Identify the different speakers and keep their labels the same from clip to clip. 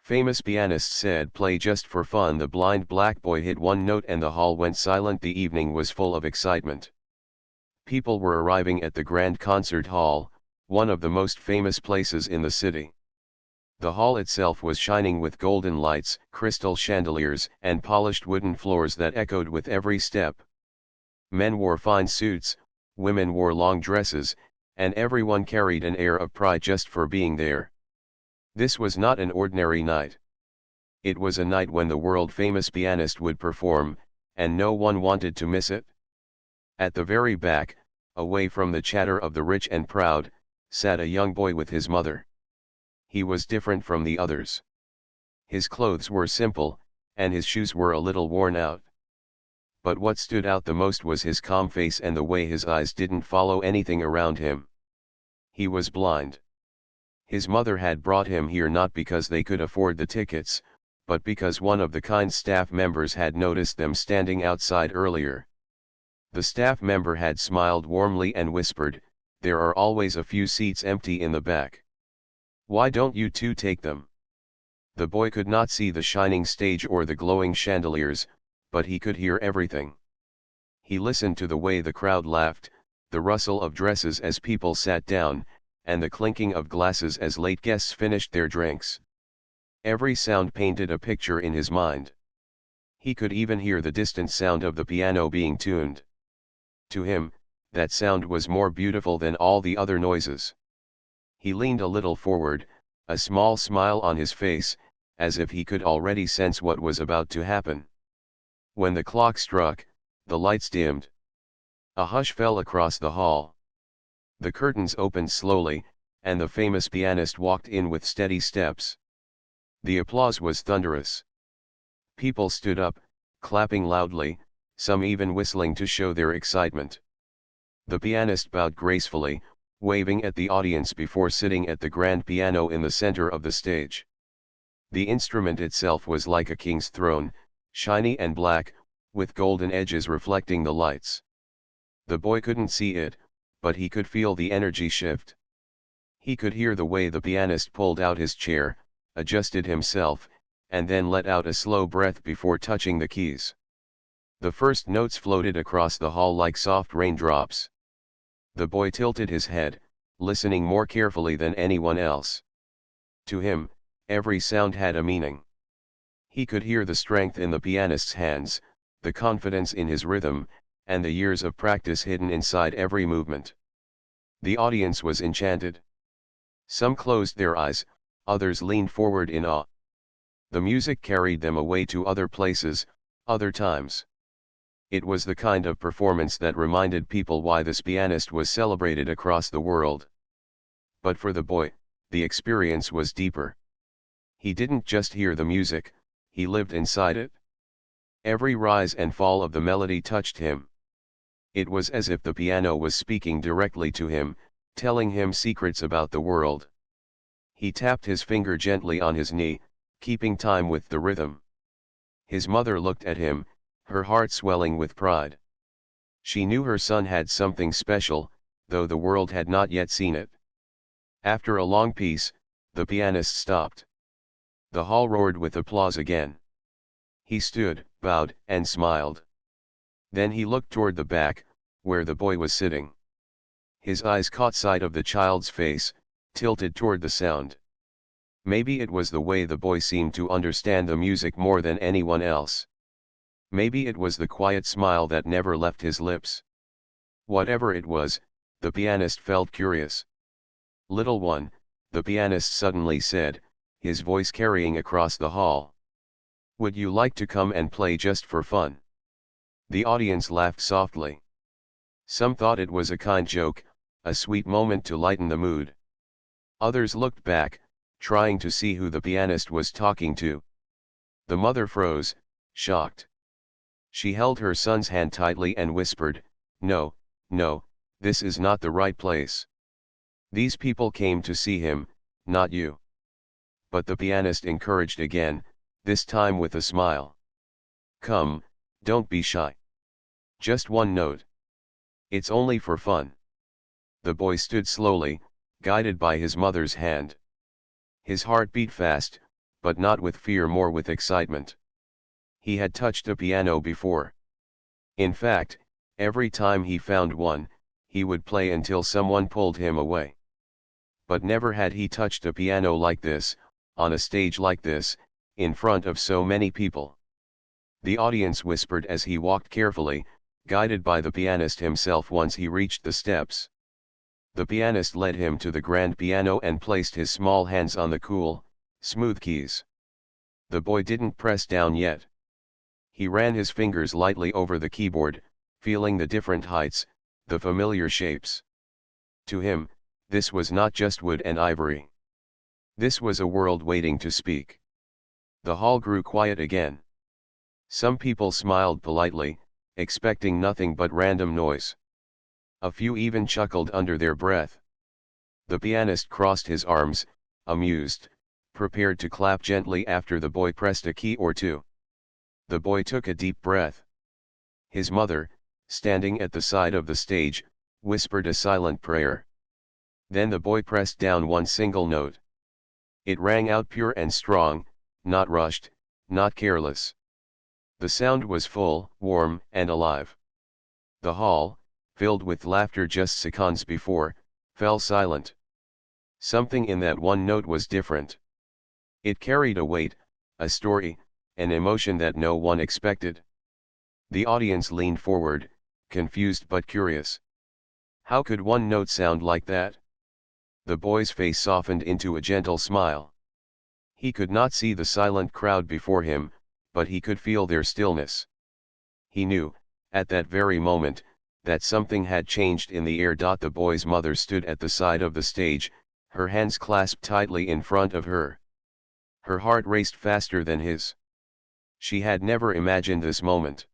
Speaker 1: Famous pianist said, "Play just for fun." The blind black boy hit one note and the hall went silent. The evening was full of excitement. People were arriving at the Grand Concert Hall, one of the most famous places in the city. The hall itself was shining with golden lights, crystal chandeliers, and polished wooden floors that echoed with every step. Men wore fine suits, women wore long dresses, and everyone carried an air of pride just for being there. This was not an ordinary night. It was a night when the world-famous pianist would perform, and no one wanted to miss it. At the very back, away from the chatter of the rich and proud, sat a young boy with his mother. He was different from the others. His clothes were simple, and his shoes were a little worn out. But what stood out the most was his calm face and the way his eyes didn't follow anything around him. He was blind. His mother had brought him here not because they could afford the tickets, but because one of the kind staff members had noticed them standing outside earlier. The staff member had smiled warmly and whispered, "There are always a few seats empty in the back. Why don't you two take them?" The boy could not see the shining stage or the glowing chandeliers, but he could hear everything. He listened to the way the crowd laughed, the rustle of dresses as people sat down, and the clinking of glasses as late guests finished their drinks. Every sound painted a picture in his mind. He could even hear the distant sound of the piano being tuned. To him, that sound was more beautiful than all the other noises. He leaned a little forward, a small smile on his face, as if he could already sense what was about to happen. When the clock struck, the lights dimmed. A hush fell across the hall. The curtains opened slowly, and the famous pianist walked in with steady steps. The applause was thunderous. People stood up, clapping loudly, some even whistling to show their excitement. The pianist bowed gracefully, waving at the audience before sitting at the grand piano in the center of the stage. The instrument itself was like a king's throne, shiny and black, with golden edges reflecting the lights. The boy couldn't see it, but he could feel the energy shift. He could hear the way the pianist pulled out his chair, adjusted himself, and then let out a slow breath before touching the keys. The first notes floated across the hall like soft raindrops. The boy tilted his head, listening more carefully than anyone else. To him, every sound had a meaning. He could hear the strength in the pianist's hands, the confidence in his rhythm, and the years of practice hidden inside every movement. The audience was enchanted. Some closed their eyes, others leaned forward in awe. The music carried them away to other places, other times. It was the kind of performance that reminded people why this pianist was celebrated across the world. But for the boy, the experience was deeper. He didn't just hear the music, he lived inside it. Every rise and fall of the melody touched him. It was as if the piano was speaking directly to him, telling him secrets about the world. He tapped his finger gently on his knee, keeping time with the rhythm. His mother looked at him, her heart swelling with pride. She knew her son had something special, though the world had not yet seen it. After a long piece, the pianist stopped. The hall roared with applause again. He stood, bowed, and smiled. Then he looked toward the back, where the boy was sitting. His eyes caught sight of the child's face, tilted toward the sound. Maybe it was the way the boy seemed to understand the music more than anyone else. Maybe it was the quiet smile that never left his lips. Whatever it was, the pianist felt curious. "Little one," the pianist suddenly said, his voice carrying across the hall. "Would you like to come and play just for fun?" The audience laughed softly. Some thought it was a kind joke, a sweet moment to lighten the mood. Others looked back, trying to see who the pianist was talking to. The mother froze, shocked. She held her son's hand tightly and whispered, "No, no, this is not the right place. These people came to see him, not you." But the pianist encouraged again, this time with a smile. "Come, don't be shy. Just one note. It's only for fun." The boy stood slowly, guided by his mother's hand. His heart beat fast, but not with fear, more with excitement. He had touched a piano before. In fact, every time he found one, he would play until someone pulled him away. But never had he touched a piano like this, on a stage like this, in front of so many people. The audience whispered as he walked carefully, guided by the pianist himself. Once he reached the steps, the pianist led him to the grand piano and placed his small hands on the cool, smooth keys. The boy didn't press down yet. He ran his fingers lightly over the keyboard, feeling the different heights, the familiar shapes. To him, this was not just wood and ivory. This was a world waiting to speak. The hall grew quiet again. Some people smiled politely, expecting nothing but random noise. A few even chuckled under their breath. The pianist crossed his arms, amused, prepared to clap gently after the boy pressed a key or two. The boy took a deep breath. His mother, standing at the side of the stage, whispered a silent prayer. Then the boy pressed down one single note. It rang out pure and strong, not rushed, not careless. The sound was full, warm, and alive. The hall, filled with laughter just seconds before, fell silent. Something in that one note was different. It carried a weight, a story, an emotion that no one expected. The audience leaned forward, confused but curious. How could one note sound like that? The boy's face softened into a gentle smile. He could not see the silent crowd before him, but he could feel their stillness. He knew, at that very moment, that something had changed in the air. The boy's mother stood at the side of the stage, her hands clasped tightly in front of her. Her heart raced faster than his. She had never imagined this moment.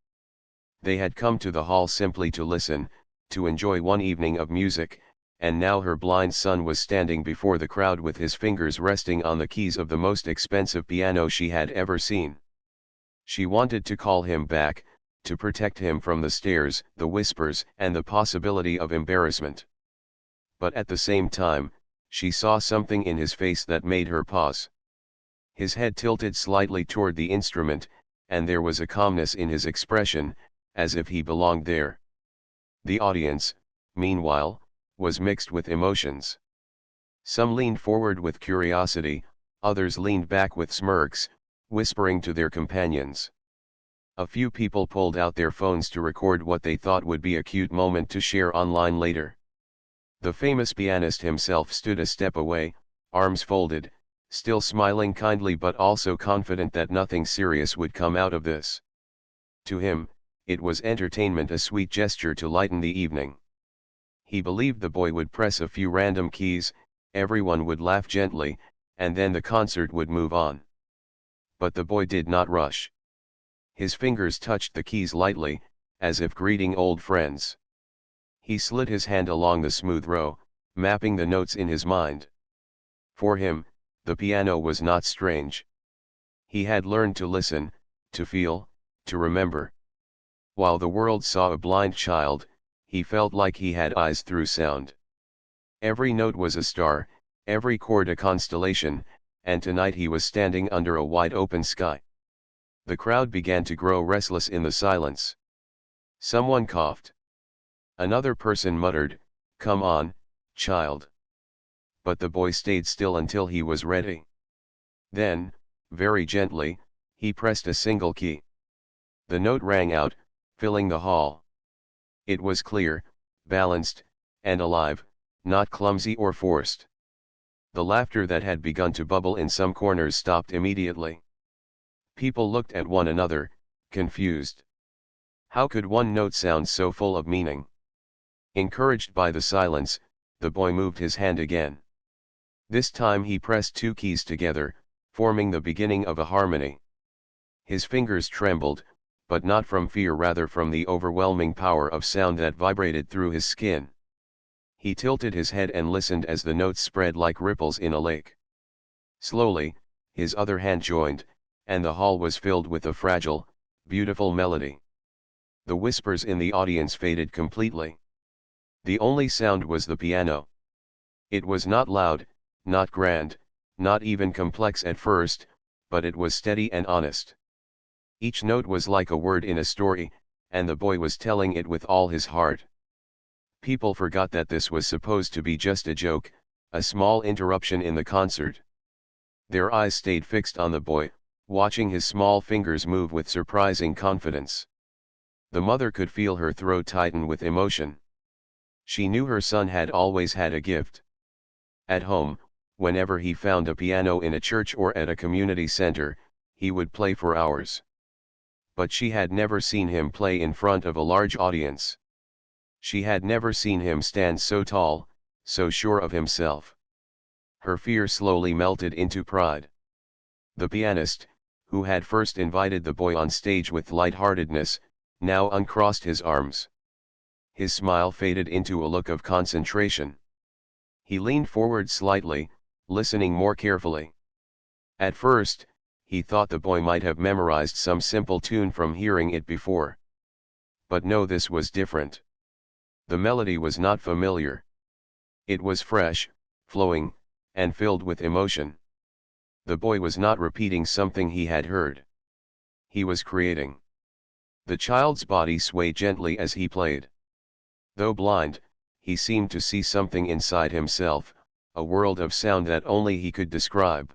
Speaker 1: They had come to the hall simply to listen, to enjoy one evening of music, and now her blind son was standing before the crowd with his fingers resting on the keys of the most expensive piano she had ever seen. She wanted to call him back, to protect him from the stares, the whispers, and the possibility of embarrassment. But at the same time, she saw something in his face that made her pause. His head tilted slightly toward the instrument, and there was a calmness in his expression, as if he belonged there. The audience, meanwhile, was mixed with emotions. Some leaned forward with curiosity, others leaned back with smirks, whispering to their companions. A few people pulled out their phones to record what they thought would be a cute moment to share online later. The famous pianist himself stood a step away, arms folded, still smiling kindly but also confident that nothing serious would come out of this. To him, it was entertainment, a sweet gesture to lighten the evening. He believed the boy would press a few random keys, everyone would laugh gently, and then the concert would move on. But the boy did not rush. His fingers touched the keys lightly, as if greeting old friends. He slid his hand along the smooth row, mapping the notes in his mind. For him, the piano was not strange. He had learned to listen, to feel, to remember. While the world saw a blind child, he felt like he had eyes through sound. Every note was a star, every chord a constellation, and tonight he was standing under a wide open sky. The crowd began to grow restless in the silence. Someone coughed. Another person muttered, "Come on, child." But the boy stayed still until he was ready. Then, very gently, he pressed a single key. The note rang out, filling the hall. It was clear, balanced, and alive, not clumsy or forced. The laughter that had begun to bubble in some corners stopped immediately. People looked at one another, confused. How could one note sound so full of meaning? Encouraged by the silence, the boy moved his hand again. This time he pressed two keys together, forming the beginning of a harmony. His fingers trembled, but not from fear, rather from the overwhelming power of sound that vibrated through his skin. He tilted his head and listened as the notes spread like ripples in a lake. Slowly, his other hand joined, and the hall was filled with a fragile, beautiful melody. The whispers in the audience faded completely. The only sound was the piano. It was not loud, not grand, not even complex at first, but it was steady and honest. Each note was like a word in a story, and the boy was telling it with all his heart. People forgot that this was supposed to be just a joke, a small interruption in the concert. Their eyes stayed fixed on the boy, watching his small fingers move with surprising confidence. The mother could feel her throat tighten with emotion. She knew her son had always had a gift. At home, whenever he found a piano in a church or at a community center, he would play for hours. But she had never seen him play in front of a large audience. She had never seen him stand so tall, so sure of himself. Her fear slowly melted into pride. The pianist, who had first invited the boy on stage with lightheartedness, now uncrossed his arms. His smile faded into a look of concentration. He leaned forward slightly, listening more carefully. At first, he thought the boy might have memorized some simple tune from hearing it before. But no, this was different. The melody was not familiar. It was fresh, flowing, and filled with emotion. The boy was not repeating something he had heard. He was creating. The child's body swayed gently as he played. Though blind, he seemed to see something inside himself, a world of sound that only he could describe.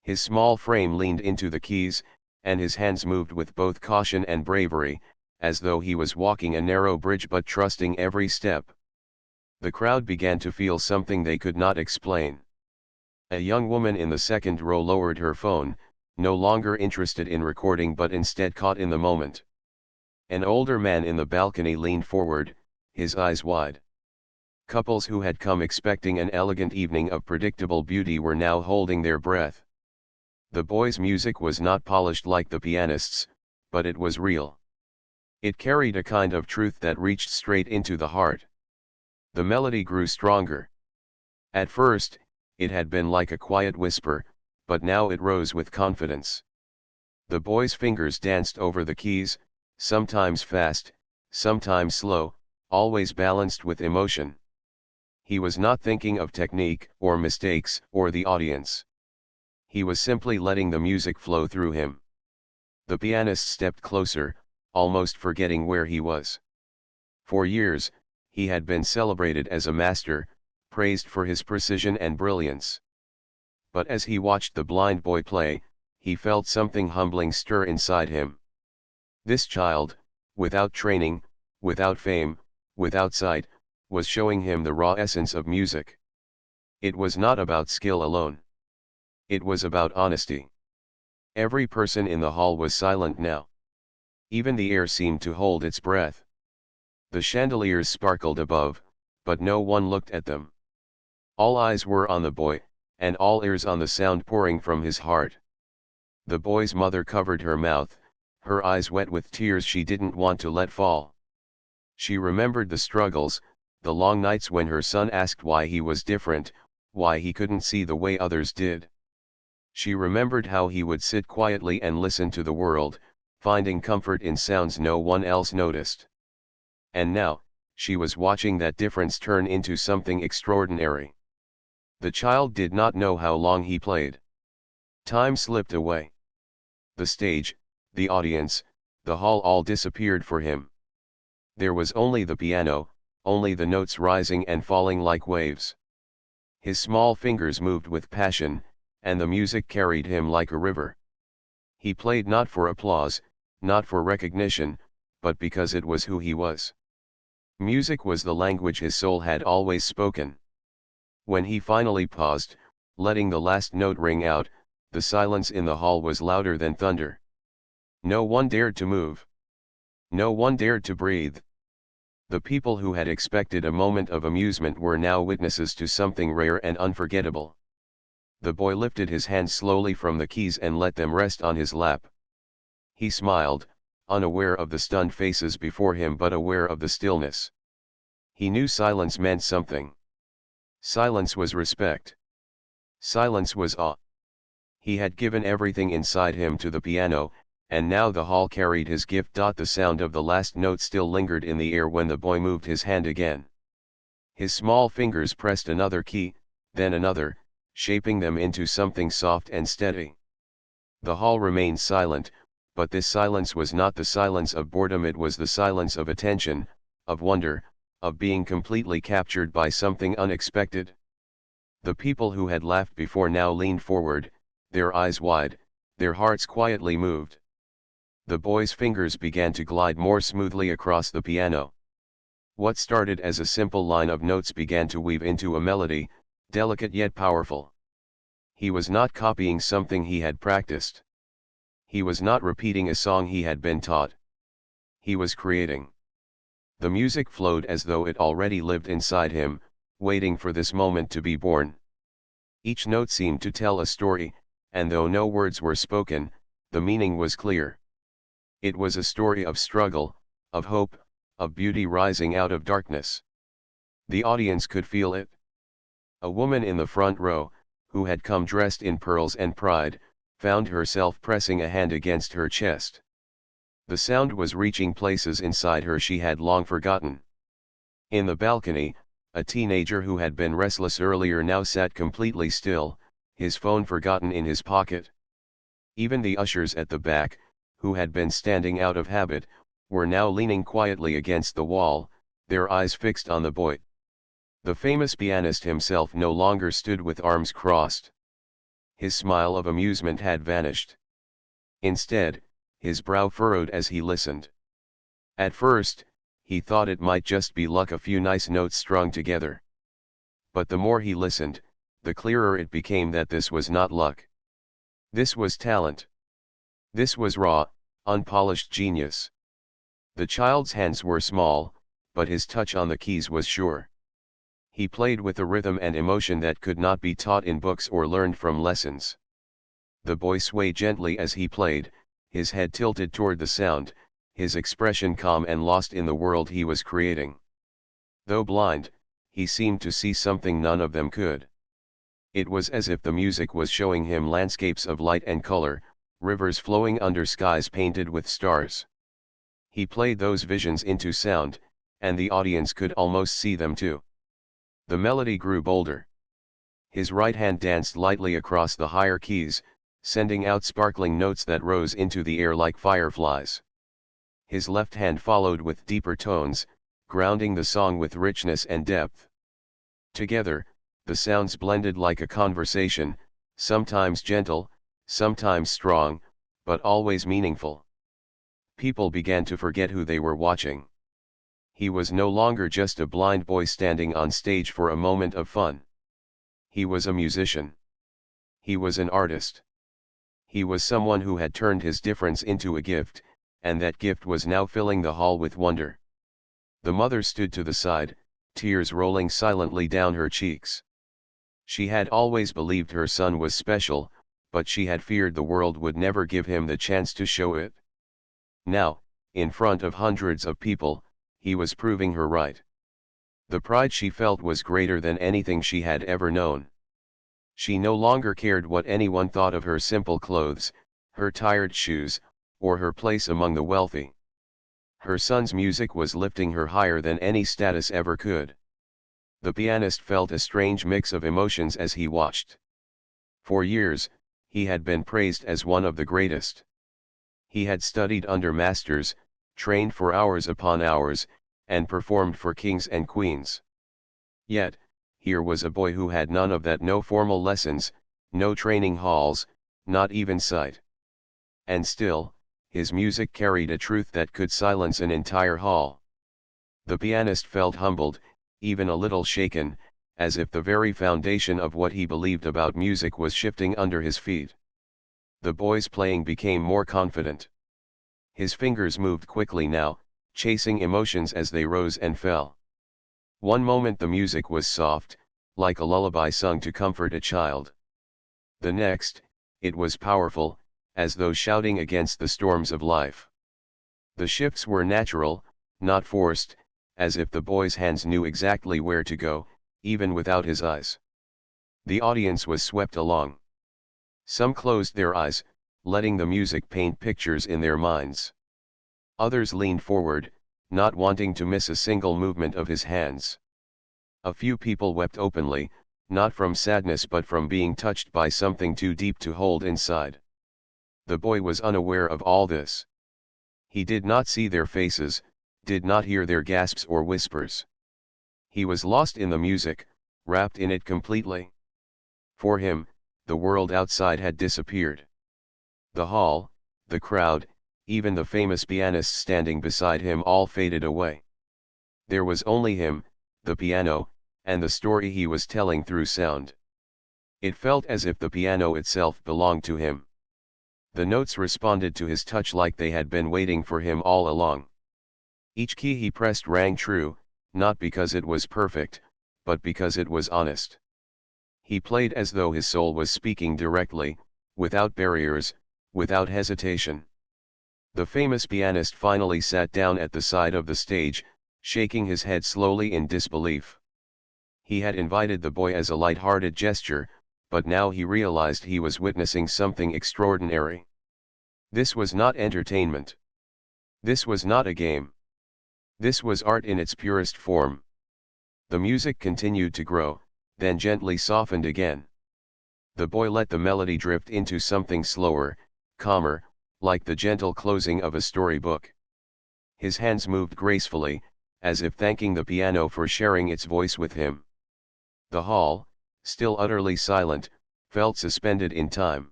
Speaker 1: His small frame leaned into the keys, and his hands moved with both caution and bravery, as though he was walking a narrow bridge but trusting every step. The crowd began to feel something they could not explain. A young woman in the second row lowered her phone, no longer interested in recording but instead caught in the moment. An older man in the balcony leaned forward, his eyes wide. Couples who had come expecting an elegant evening of predictable beauty were now holding their breath. The boy's music was not polished like the pianist's, but it was real. It carried a kind of truth that reached straight into the heart. The melody grew stronger. At first, it had been like a quiet whisper, but now it rose with confidence. The boy's fingers danced over the keys, sometimes fast, sometimes slow, always balanced with emotion. He was not thinking of technique, or mistakes, or the audience. He was simply letting the music flow through him. The pianist stepped closer, almost forgetting where he was. For years, he had been celebrated as a master, praised for his precision and brilliance. But as he watched the blind boy play, he felt something humbling stir inside him. This child, without training, without fame, without sight, was showing him the raw essence of music. It was not about skill alone. It was about honesty. Every person in the hall was silent now. Even the air seemed to hold its breath. The chandeliers sparkled above, but no one looked at them. All eyes were on the boy, and all ears on the sound pouring from his heart. The boy's mother covered her mouth, her eyes wet with tears she didn't want to let fall. She remembered the struggles, the long nights when her son asked why he was different, why he couldn't see the way others did. She remembered how he would sit quietly and listen to the world, finding comfort in sounds no one else noticed. And now, she was watching that difference turn into something extraordinary. The child did not know how long he played. Time slipped away. The stage, the audience, the hall all disappeared for him. There was only the piano, only the notes rising and falling like waves. His small fingers moved with passion, and the music carried him like a river. He played not for applause, not for recognition, but because it was who he was. Music was the language his soul had always spoken. When he finally paused, letting the last note ring out, the silence in the hall was louder than thunder. No one dared to move. No one dared to breathe. The people who had expected a moment of amusement were now witnesses to something rare and unforgettable. The boy lifted his hands slowly from the keys and let them rest on his lap. He smiled, unaware of the stunned faces before him but aware of the stillness. He knew silence meant something. Silence was respect. Silence was awe. He had given everything inside him to the piano, and now the hall carried his gift. The sound of the last note still lingered in the air when the boy moved his hand again. His small fingers pressed another key, then another, shaping them into something soft and steady. The hall remained silent, but this silence was not the silence of boredom, it was the silence of attention, of wonder, of being completely captured by something unexpected. The people who had laughed before now leaned forward, their eyes wide, their hearts quietly moved. The boy's fingers began to glide more smoothly across the piano. What started as a simple line of notes began to weave into a melody, delicate yet powerful. He was not copying something he had practiced. He was not repeating a song he had been taught. He was creating. The music flowed as though it already lived inside him, waiting for this moment to be born. Each note seemed to tell a story, and though no words were spoken, the meaning was clear. It was a story of struggle, of hope, of beauty rising out of darkness. The audience could feel it. A woman in the front row, who had come dressed in pearls and pride, found herself pressing a hand against her chest. The sound was reaching places inside her she had long forgotten. In the balcony, a teenager who had been restless earlier now sat completely still, his phone forgotten in his pocket. Even the ushers at the back, who had been standing out of habit, were now leaning quietly against the wall, their eyes fixed on the boy. The famous pianist himself no longer stood with arms crossed. His smile of amusement had vanished. Instead, his brow furrowed as he listened. At first, he thought it might just be luck, a few nice notes strung together. But the more he listened, the clearer it became that this was not luck. This was talent. This was raw, unpolished genius. The child's hands were small, but his touch on the keys was sure. He played with a rhythm and emotion that could not be taught in books or learned from lessons. The boy swayed gently as he played, his head tilted toward the sound, his expression calm and lost in the world he was creating. Though blind, he seemed to see something none of them could. It was as if the music was showing him landscapes of light and color, rivers flowing under skies painted with stars. He played those visions into sound, and the audience could almost see them too. The melody grew bolder. His right hand danced lightly across the higher keys, sending out sparkling notes that rose into the air like fireflies. His left hand followed with deeper tones, grounding the song with richness and depth. Together, the sounds blended like a conversation, sometimes gentle, sometimes strong, but always meaningful. People began to forget who they were watching. He was no longer just a blind boy standing on stage for a moment of fun. He was a musician. He was an artist. He was someone who had turned his difference into a gift, and that gift was now filling the hall with wonder. The mother stood to the side, tears rolling silently down her cheeks. She had always believed her son was special, but she had feared the world would never give him the chance to show it. Now, in front of hundreds of people, he was proving her right. The pride she felt was greater than anything she had ever known. She no longer cared what anyone thought of her simple clothes, her tired shoes, or her place among the wealthy. Her son's music was lifting her higher than any status ever could. The pianist felt a strange mix of emotions as he watched. For years, he had been praised as one of the greatest. He had studied under masters, trained for hours upon hours, and performed for kings and queens. Yet, here was a boy who had none of that, no formal lessons, no training halls, not even sight. And still, his music carried a truth that could silence an entire hall. The pianist felt humbled, even a little shaken, as if the very foundation of what he believed about music was shifting under his feet. The boy's playing became more confident. His fingers moved quickly now, chasing emotions as they rose and fell. One moment the music was soft, like a lullaby sung to comfort a child. The next, it was powerful, as though shouting against the storms of life. The shifts were natural, not forced, as if the boy's hands knew exactly where to go, even without his eyes. The audience was swept along. Some closed their eyes, letting the music paint pictures in their minds. Others leaned forward, not wanting to miss a single movement of his hands. A few people wept openly, not from sadness but from being touched by something too deep to hold inside. The boy was unaware of all this. He did not see their faces, did not hear their gasps or whispers. He was lost in the music, wrapped in it completely. For him, the world outside had disappeared. The hall, the crowd, even the famous pianist standing beside him all faded away. There was only him, the piano, and the story he was telling through sound. It felt as if the piano itself belonged to him. The notes responded to his touch like they had been waiting for him all along. Each key he pressed rang true, not because it was perfect, but because it was honest. He played as though his soul was speaking directly, without barriers, without hesitation. The famous pianist finally sat down at the side of the stage, shaking his head slowly in disbelief. He had invited the boy as a light-hearted gesture, but now he realized he was witnessing something extraordinary. This was not entertainment. This was not a game. This was art in its purest form. The music continued to grow, then gently softened again. The boy let the melody drift into something slower, calmer, like the gentle closing of a storybook. His hands moved gracefully, as if thanking the piano for sharing its voice with him. The hall, still utterly silent, felt suspended in time.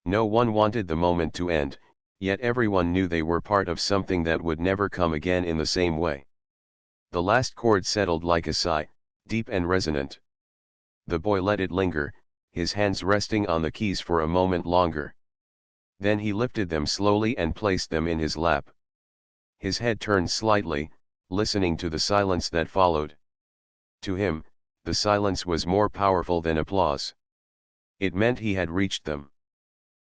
Speaker 1: No one wanted the moment to end, yet everyone knew they were part of something that would never come again in the same way. The last chord settled like a sigh, deep and resonant. The boy let it linger, his hands resting on the keys for a moment longer. Then he lifted them slowly and placed them in his lap. His head turned slightly, listening to the silence that followed. To him, the silence was more powerful than applause. It meant he had reached them.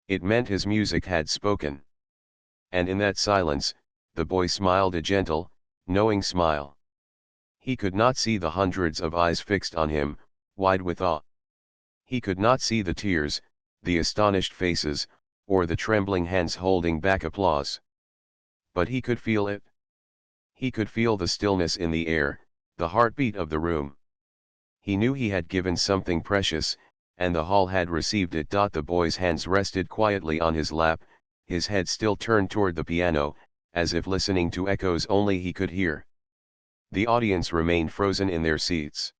Speaker 1: It meant his music had spoken. And in that silence, the boy smiled a gentle, knowing smile. He could not see the hundreds of eyes fixed on him, wide with awe. He could not see the tears, the astonished faces, or the trembling hands holding back applause. But he could feel it. He could feel the stillness in the air, the heartbeat of the room. He knew he had given something precious, and the hall had received it. The boy's hands rested quietly on his lap, his head still turned toward the piano, as if listening to echoes only he could hear. The audience remained frozen in their seats.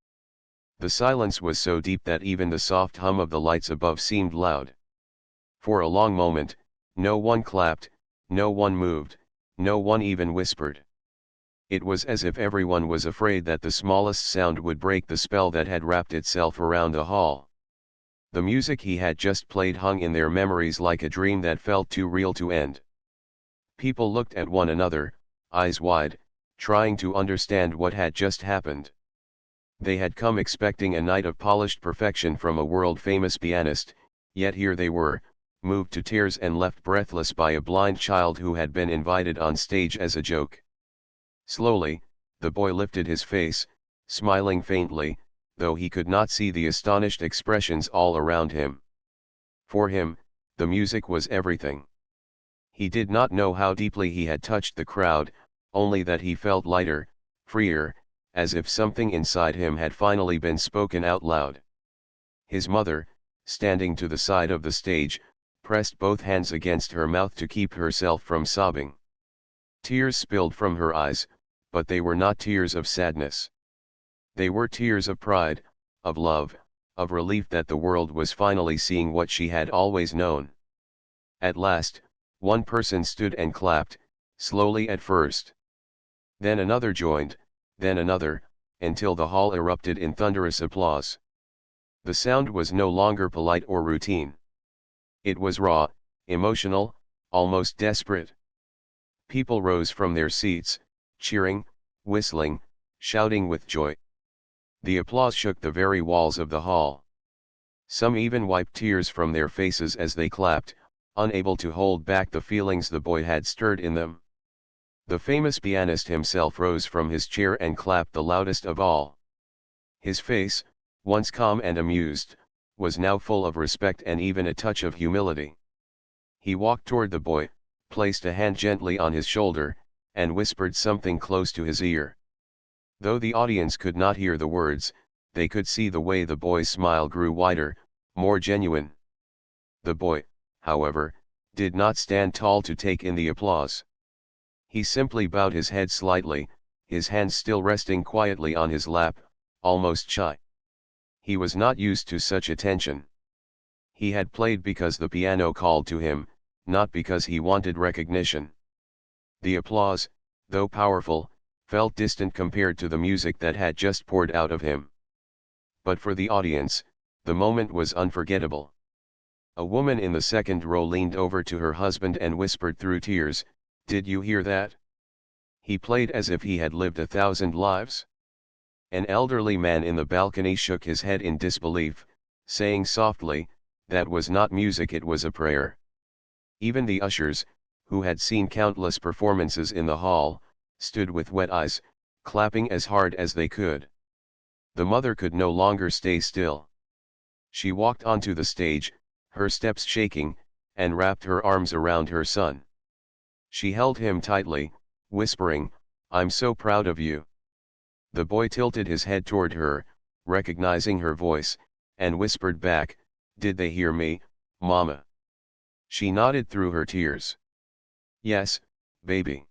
Speaker 1: The silence was so deep that even the soft hum of the lights above seemed loud. For a long moment, no one clapped, no one moved, no one even whispered. It was as if everyone was afraid that the smallest sound would break the spell that had wrapped itself around the hall. The music he had just played hung in their memories like a dream that felt too real to end. People looked at one another, eyes wide, trying to understand what had just happened. They had come expecting a night of polished perfection from a world-famous pianist, yet here they were, moved to tears and left breathless by a blind child who had been invited on stage as a joke. Slowly, the boy lifted his face, smiling faintly, though he could not see the astonished expressions all around him. For him, the music was everything. He did not know how deeply he had touched the crowd, only that he felt lighter, freer, as if something inside him had finally been spoken out loud. His mother, standing to the side of the stage, pressed both hands against her mouth to keep herself from sobbing. Tears spilled from her eyes, but they were not tears of sadness. They were tears of pride, of love, of relief that the world was finally seeing what she had always known. At last, one person stood and clapped, slowly at first. Then another joined, then another, until the hall erupted in thunderous applause. The sound was no longer polite or routine. It was raw, emotional, almost desperate. People rose from their seats, cheering, whistling, shouting with joy. The applause shook the very walls of the hall. Some even wiped tears from their faces as they clapped, unable to hold back the feelings the boy had stirred in them. The famous pianist himself rose from his chair and clapped the loudest of all. His face, once calm and amused, was now full of respect and even a touch of humility. He walked toward the boy, placed a hand gently on his shoulder, and whispered something close to his ear. Though the audience could not hear the words, they could see the way the boy's smile grew wider, more genuine. The boy, however, did not stand tall to take in the applause. He simply bowed his head slightly, his hands still resting quietly on his lap, almost shy. He was not used to such attention. He had played because the piano called to him, not because he wanted recognition. The applause, though powerful, felt distant compared to the music that had just poured out of him. But for the audience, the moment was unforgettable. A woman in the second row leaned over to her husband and whispered through tears, "Did you hear that? He played as if he had lived 1,000 lives." An elderly man in the balcony shook his head in disbelief, saying softly, "That was not music, it was a prayer." Even the ushers, who had seen countless performances in the hall, stood with wet eyes, clapping as hard as they could. The mother could no longer stay still. She walked onto the stage, her steps shaking, and wrapped her arms around her son. She held him tightly, whispering, "I'm so proud of you." The boy tilted his head toward her, recognizing her voice, and whispered back, "Did they hear me, Mama?" She nodded through her tears. "Yes, baby.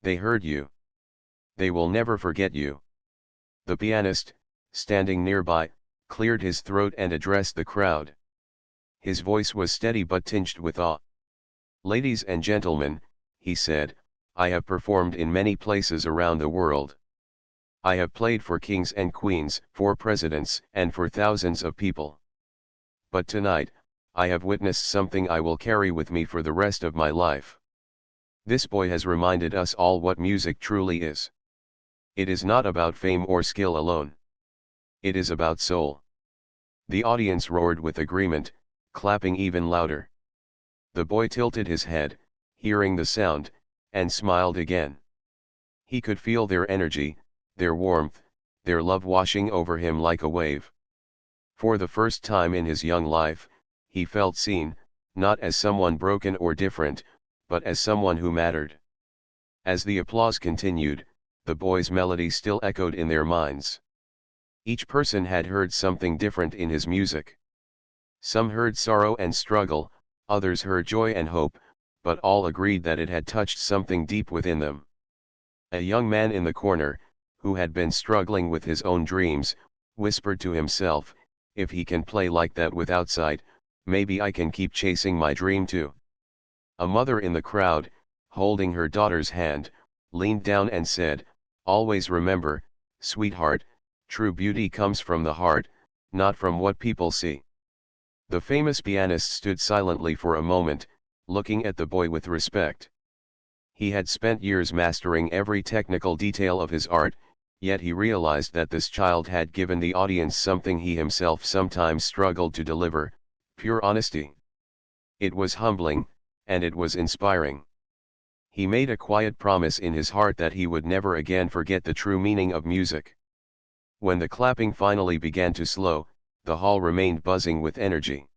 Speaker 1: They heard you. They will never forget you." The pianist, standing nearby, cleared his throat and addressed the crowd. His voice was steady but tinged with awe. "Ladies and gentlemen," he said, "I have performed in many places around the world. I have played for kings and queens, for presidents, and for thousands of people. But tonight, I have witnessed something I will carry with me for the rest of my life. This boy has reminded us all what music truly is. It is not about fame or skill alone. It is about soul." The audience roared with agreement, clapping even louder. The boy tilted his head, hearing the sound, and smiled again. He could feel their energy, their warmth, their love washing over him like a wave. For the first time in his young life, he felt seen, not as someone broken or different, but as someone who mattered. As the applause continued, the boy's melody still echoed in their minds. Each person had heard something different in his music. Some heard sorrow and struggle, others heard joy and hope, but all agreed that it had touched something deep within them. A young man in the corner, who had been struggling with his own dreams, whispered to himself, "If he can play like that without sight, maybe I can keep chasing my dream too." A mother in the crowd, holding her daughter's hand, leaned down and said, "Always remember, sweetheart, true beauty comes from the heart, not from what people see." The famous pianist stood silently for a moment, looking at the boy with respect. He had spent years mastering every technical detail of his art, yet he realized that this child had given the audience something he himself sometimes struggled to deliver: pure honesty. It was humbling, and it was inspiring. He made a quiet promise in his heart that he would never again forget the true meaning of music. When the clapping finally began to slow, the hall remained buzzing with energy.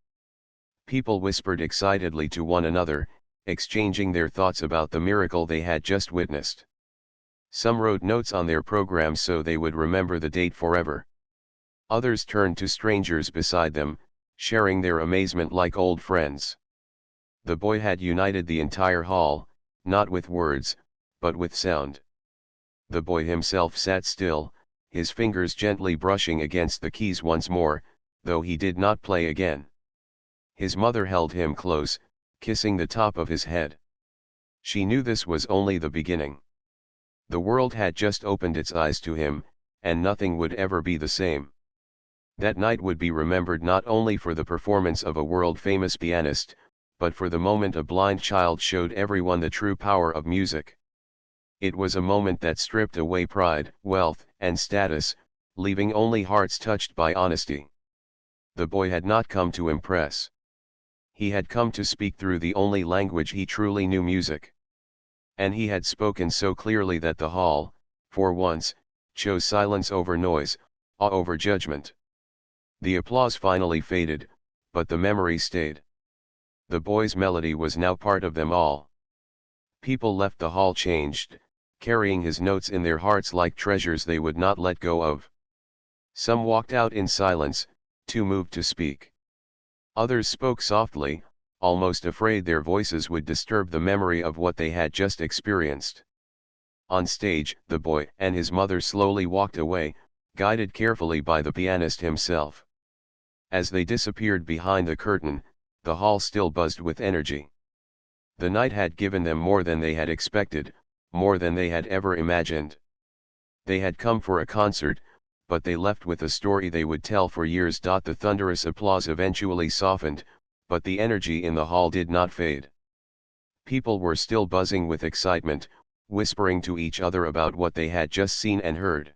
Speaker 1: People whispered excitedly to one another, exchanging their thoughts about the miracle they had just witnessed. Some wrote notes on their programs so they would remember the date forever. Others turned to strangers beside them, sharing their amazement like old friends. The boy had united the entire hall, not with words, but with sound. The boy himself sat still, his fingers gently brushing against the keys once more, though he did not play again. His mother held him close, kissing the top of his head. She knew this was only the beginning. The world had just opened its eyes to him, and nothing would ever be the same. That night would be remembered not only for the performance of a world-famous pianist, but for the moment a blind child showed everyone the true power of music. It was a moment that stripped away pride, wealth, and status, leaving only hearts touched by honesty. The boy had not come to impress. He had come to speak through the only language he truly knew: music. And he had spoken so clearly that the hall, for once, chose silence over noise, awe over judgment. The applause finally faded, but the memory stayed. The boy's melody was now part of them all. People left the hall changed, carrying his notes in their hearts like treasures they would not let go of. Some walked out in silence, too moved to speak. Others spoke softly, almost afraid their voices would disturb the memory of what they had just experienced. On stage, the boy and his mother slowly walked away, guided carefully by the pianist himself. As they disappeared behind the curtain, the hall still buzzed with energy. The night had given them more than they had expected, more than they had ever imagined. They had come for a concert, but they left with a story they would tell for years. The thunderous applause eventually softened, but the energy in the hall did not fade. People were still buzzing with excitement, whispering to each other about what they had just seen and heard.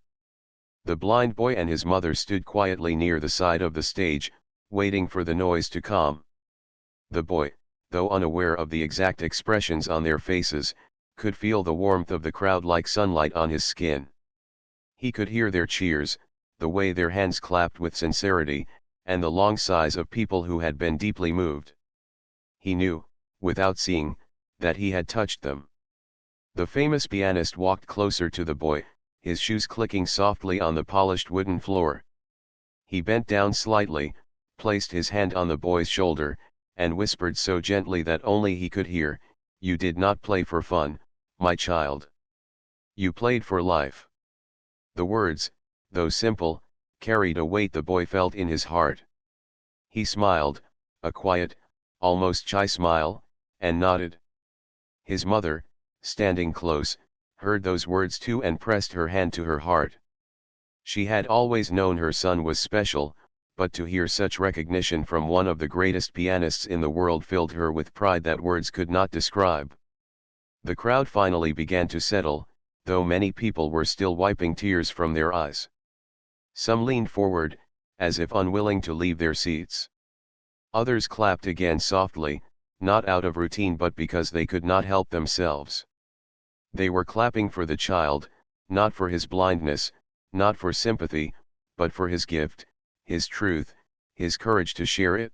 Speaker 1: The blind boy and his mother stood quietly near the side of the stage, waiting for the noise to calm. The boy, though unaware of the exact expressions on their faces, could feel the warmth of the crowd like sunlight on his skin. He could hear their cheers, the way their hands clapped with sincerity, and the long sighs of people who had been deeply moved. He knew, without seeing, that he had touched them. The famous pianist walked closer to the boy, his shoes clicking softly on the polished wooden floor. He bent down slightly, placed his hand on the boy's shoulder, and whispered so gently that only he could hear, "You did not play for fun, my child. You played for life." The words, though simple, carried a weight the boy felt in his heart. He smiled, a quiet, almost shy smile, and nodded. His mother, standing close, heard those words too and pressed her hand to her heart. She had always known her son was special, but to hear such recognition from one of the greatest pianists in the world filled her with pride that words could not describe. The crowd finally began to settle, though many people were still wiping tears from their eyes. Some leaned forward, as if unwilling to leave their seats. Others clapped again softly, not out of routine but because they could not help themselves. They were clapping for the child, not for his blindness, not for sympathy, but for his gift, his truth, his courage to share it.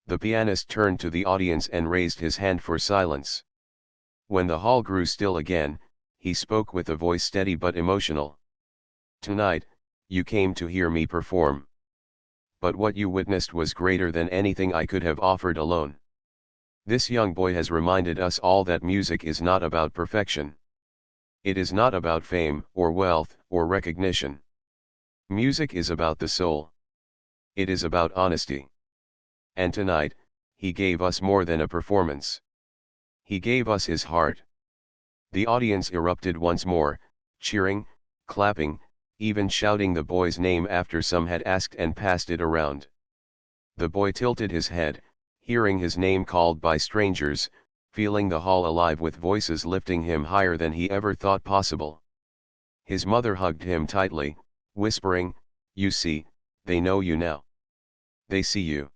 Speaker 1: The pianist turned to the audience and raised his hand for silence. When the hall grew still again, he spoke with a voice steady but emotional. "Tonight, you came to hear me perform. But what you witnessed was greater than anything I could have offered alone. This young boy has reminded us all that music is not about perfection. It is not about fame, or wealth, or recognition. Music is about the soul. It is about honesty. And tonight, he gave us more than a performance. He gave us his heart." The audience erupted once more, cheering, clapping, even shouting the boy's name after some had asked and passed it around. The boy tilted his head, hearing his name called by strangers, feeling the hall alive with voices lifting him higher than he ever thought possible. His mother hugged him tightly, whispering, "You see, they know you now. They see you."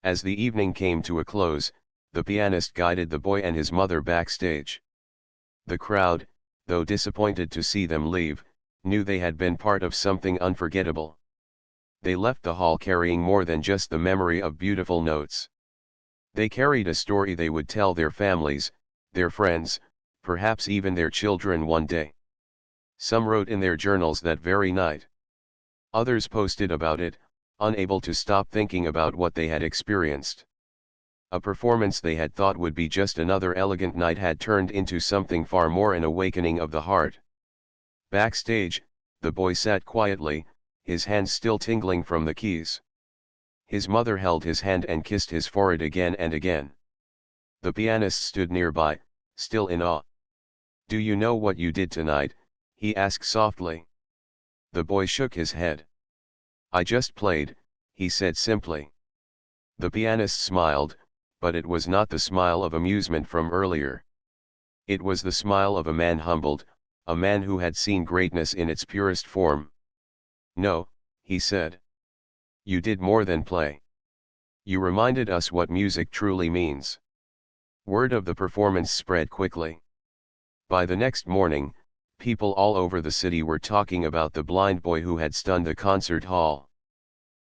Speaker 1: As the evening came to a close, the pianist guided the boy and his mother backstage. The crowd, though disappointed to see them leave, knew they had been part of something unforgettable. They left the hall carrying more than just the memory of beautiful notes. They carried a story they would tell their families, their friends, perhaps even their children one day. Some wrote in their journals that very night. Others posted about it, unable to stop thinking about what they had experienced. A performance they had thought would be just another elegant night had turned into something far more, an awakening of the heart. Backstage, the boy sat quietly, his hands still tingling from the keys. His mother held his hand and kissed his forehead again and again. The pianist stood nearby, still in awe. "Do you know what you did tonight?" he asked softly. The boy shook his head. "I just played," he said simply. The pianist smiled, but it was not the smile of amusement from earlier. It was the smile of a man humbled, a man who had seen greatness in its purest form. "No," he said. "You did more than play. You reminded us what music truly means." Word of the performance spread quickly. By the next morning, people all over the city were talking about the blind boy who had stunned the concert hall.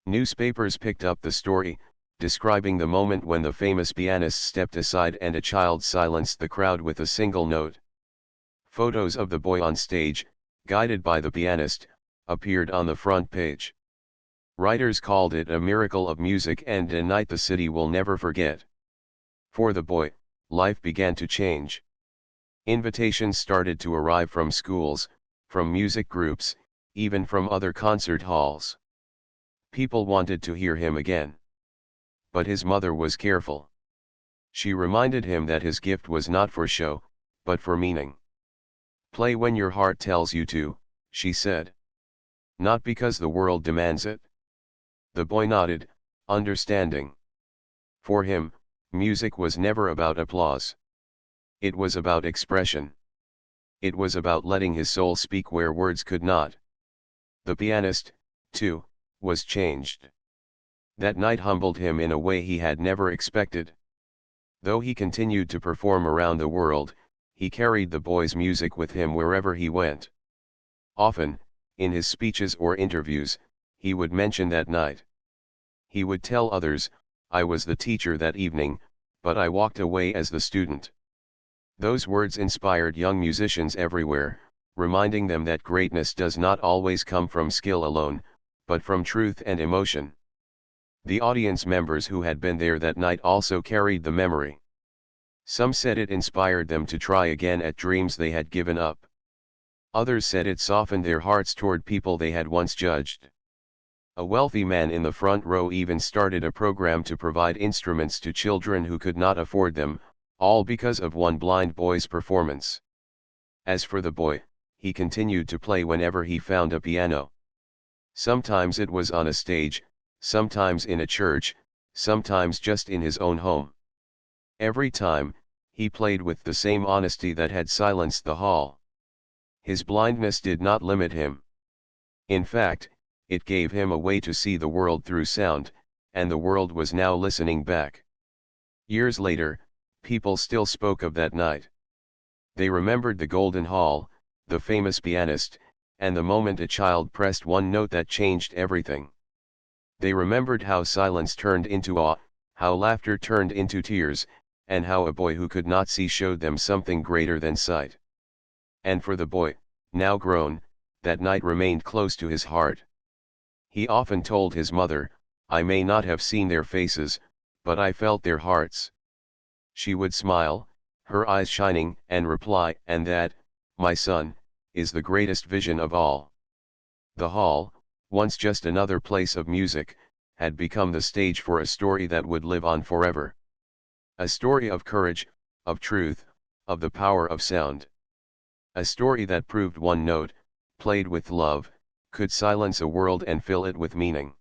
Speaker 1: Newspapers picked up the story, describing the moment when the famous pianist stepped aside and a child silenced the crowd with a single note. Photos of the boy on stage, guided by the pianist, appeared on the front page. Writers called it a miracle of music and a night the city will never forget. For the boy, life began to change. Invitations started to arrive from schools, from music groups, even from other concert halls. People wanted to hear him again. But his mother was careful. She reminded him that his gift was not for show, but for meaning. Play when your heart tells you to, she said. Not because the world demands it. The boy nodded, understanding. For him, music was never about applause. It was about expression. It was about letting his soul speak where words could not. The pianist, too, was changed. That night humbled him in a way he had never expected. Though he continued to perform around the world, he carried the boy's music with him wherever he went. Often, in his speeches or interviews, he would mention that night. He would tell others, I was the teacher that evening, but I walked away as the student. Those words inspired young musicians everywhere, reminding them that greatness does not always come from skill alone, but from truth and emotion. The audience members who had been there that night also carried the memory. Some said it inspired them to try again at dreams they had given up. Others said it softened their hearts toward people they had once judged. A wealthy man in the front row even started a program to provide instruments to children who could not afford them, all because of one blind boy's performance. As for the boy, he continued to play whenever he found a piano. Sometimes it was on a stage, sometimes in a church, sometimes just in his own home. Every time, he played with the same honesty that had silenced the hall. His blindness did not limit him. In fact, it gave him a way to see the world through sound, and the world was now listening back. Years later, people still spoke of that night. They remembered the Golden Hall, the famous pianist, and the moment a child pressed one note that changed everything. They remembered how silence turned into awe, how laughter turned into tears, and how a boy who could not see showed them something greater than sight. And for the boy, now grown, that night remained close to his heart. He often told his mother, I may not have seen their faces, but I felt their hearts. She would smile, her eyes shining, and reply, and that, my son, is the greatest vision of all. The hall, once just another place of music, had become the stage for a story that would live on forever. A story of courage, of truth, of the power of sound. A story that proved one note, played with love, could silence a world and fill it with meaning.